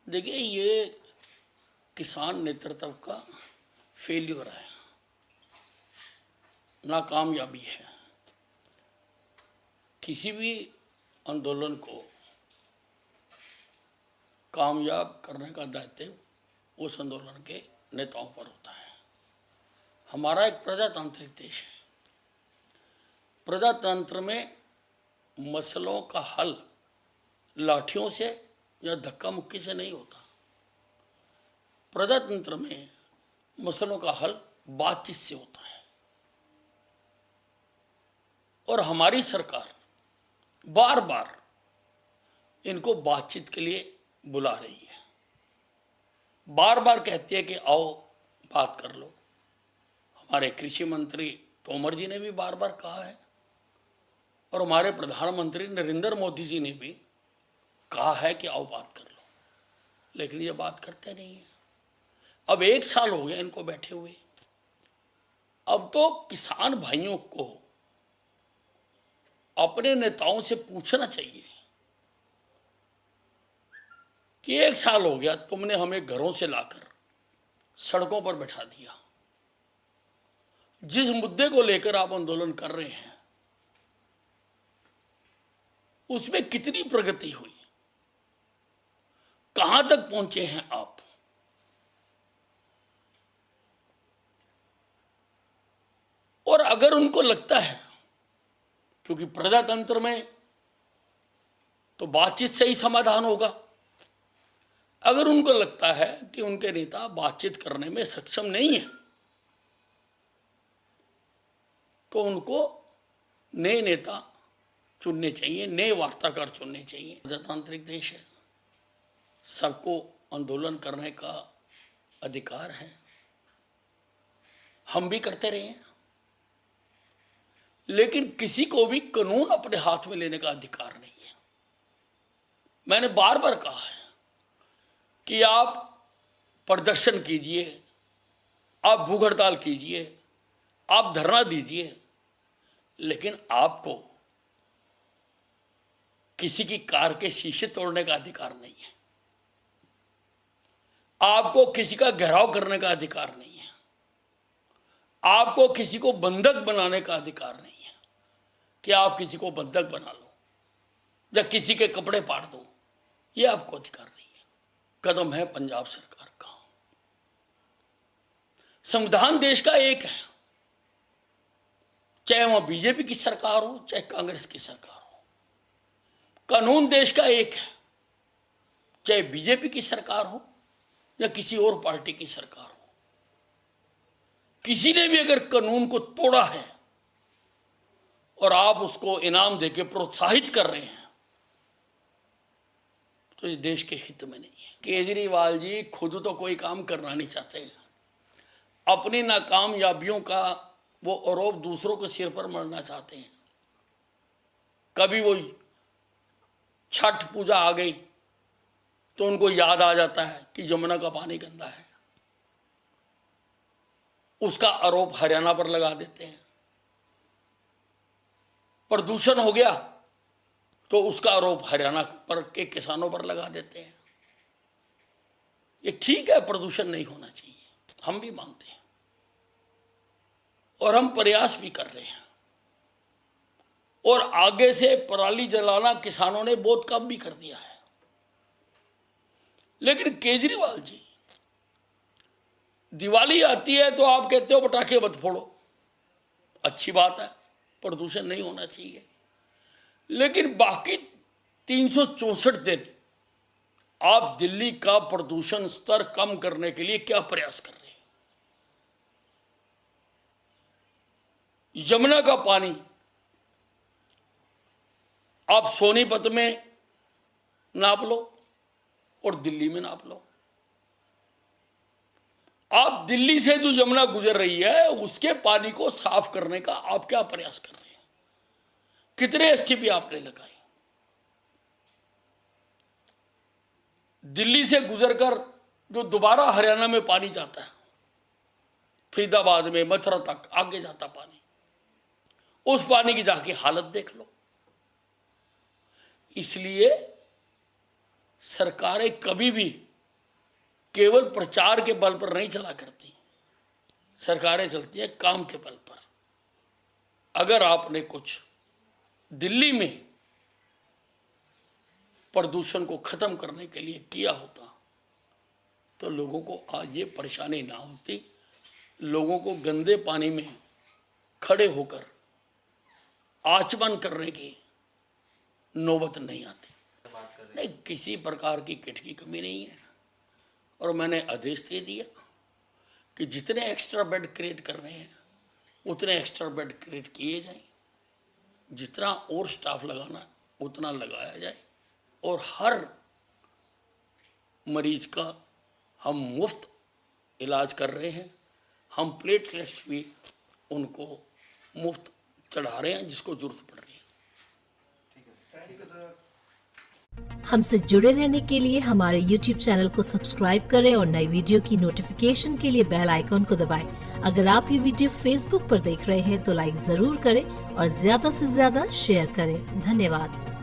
देखिए, ये किसान नेतृत्व का फेल्यूर है, नाकामयाबी है। किसी भी आंदोलन को कामयाब करने का दायित्व उस आंदोलन के नेताओं पर होता है। हमारा एक प्रजातांत्रिक देश है। प्रजातंत्र में मसलों का हल लाठियों से या धक्का मुक्की से नहीं होता। प्रजातंत्र में मसलों का हल बातचीत से होता है। और हमारी सरकार बार बार इनको बातचीत के लिए बुला रही है, बार बार कहती है कि आओ बात कर लो। हमारे कृषि मंत्री तोमर जी ने भी बार बार कहा है और हमारे प्रधानमंत्री नरेंद्र मोदी जी ने भी कहा है कि आओ बात कर लो, लेकिन ये बात करते नहीं है। अब 1 साल हो गया इनको बैठे हुए। अब तो किसान भाइयों को अपने नेताओं से पूछना चाहिए कि 1 साल हो गया, तुमने हमें घरों से लाकर सड़कों पर बैठा दिया। जिस मुद्दे को लेकर आप आंदोलन कर रहे हैं उसमें कितनी प्रगति हुई, कहां तक पहुंचे हैं आप? और अगर उनको लगता है, क्योंकि प्रजातंत्र में तो बातचीत से ही समाधान होगा, अगर उनको लगता है कि उनके नेता बातचीत करने में सक्षम नहीं है तो उनको नए नेता चुनने चाहिए, नए वार्ताकार चुनने चाहिए। प्रजातांत्रिक देश है, सबको आंदोलन करने का अधिकार है, हम भी करते रहे हैं, लेकिन किसी को भी कानून अपने हाथ में लेने का अधिकार नहीं है। मैंने बार बार कहा है कि आप प्रदर्शन कीजिए, आप भूख हड़ताल कीजिए, आप धरना दीजिए, लेकिन आपको किसी की कार के शीशे तोड़ने का अधिकार नहीं है, आपको किसी का घेराव करने का अधिकार नहीं है, आपको किसी को बंधक बनाने का अधिकार नहीं है कि आप किसी को बंधक बना लो या किसी के कपड़े फाड़ दो, ये आपको अधिकार नहीं है। कदम है पंजाब सरकार का। संविधान देश का एक है, चाहे वह बीजेपी की सरकार हो चाहे कांग्रेस की सरकार हो। कानून देश का एक है, चाहे बीजेपी की सरकार हो या किसी और पार्टी की सरकार हो। किसी ने भी अगर कानून को तोड़ा है और आप उसको इनाम देके प्रोत्साहित कर रहे हैं तो ये देश के हित में नहीं है। केजरीवाल जी खुद तो कोई काम करना नहीं चाहते, अपनी नाकामयाबियों का वो आरोप दूसरों के सिर पर मढ़ना चाहते हैं। कभी वो छठ पूजा आ गई तो उनको याद आ जाता है कि यमुना का पानी गंदा है, उसका आरोप हरियाणा पर लगा देते हैं। प्रदूषण हो गया तो उसका आरोप हरियाणा पर के किसानों पर लगा देते हैं। ये ठीक है, प्रदूषण नहीं होना चाहिए, हम भी मानते हैं और हम प्रयास भी कर रहे हैं। और आगे से पराली जलाना किसानों ने बहुत कम भी कर दिया है। लेकिन केजरीवाल जी, दिवाली आती है तो आप कहते हो पटाखे मत फोड़ो, अच्छी बात है, प्रदूषण नहीं होना चाहिए, लेकिन बाकी 364 दिन आप दिल्ली का प्रदूषण स्तर कम करने के लिए क्या प्रयास कर रहे हैं? यमुना का पानी आप सोनीपत में नाप लो और दिल्ली में नाप लो। आप दिल्ली से जो यमुना गुजर रही है उसके पानी को साफ करने का आप क्या प्रयास कर रहे हैं? कितने एसटीपी आपने लगाए? दिल्ली से गुजरकर जो दोबारा हरियाणा में पानी जाता है, फरीदाबाद में मथुरा तक आगे जाता पानी, उस पानी की जाके हालत देख लो। इसलिए सरकारें कभी भी केवल प्रचार के बल पर नहीं चला करती, सरकारें चलती हैं काम के बल पर। अगर आपने कुछ दिल्ली में प्रदूषण को खत्म करने के लिए किया होता तो लोगों को आज ये परेशानी ना होती, लोगों को गंदे पानी में खड़े होकर आचमन करने की नौबत नहीं आती। नहीं, किसी प्रकार की किट की कमी नहीं है। और मैंने आदेश दे दिया कि जितने एक्स्ट्रा बेड क्रिएट करने हैं उतने एक्स्ट्रा बेड क्रिएट किए जाएं, जितना और स्टाफ लगाना उतना लगाया जाए, और हर मरीज का हम मुफ्त इलाज कर रहे हैं। हम प्लेटलेट्स भी उनको मुफ्त चढ़ा रहे हैं जिसको जरूरत पड़ रही है। हमसे जुड़े रहने के लिए हमारे YouTube चैनल को सब्सक्राइब करें और नई वीडियो की नोटिफिकेशन के लिए बेल आइकॉन को दबाएं। अगर आप ये वीडियो Facebook पर देख रहे हैं तो लाइक जरूर करें और ज्यादा से ज्यादा शेयर करें। धन्यवाद।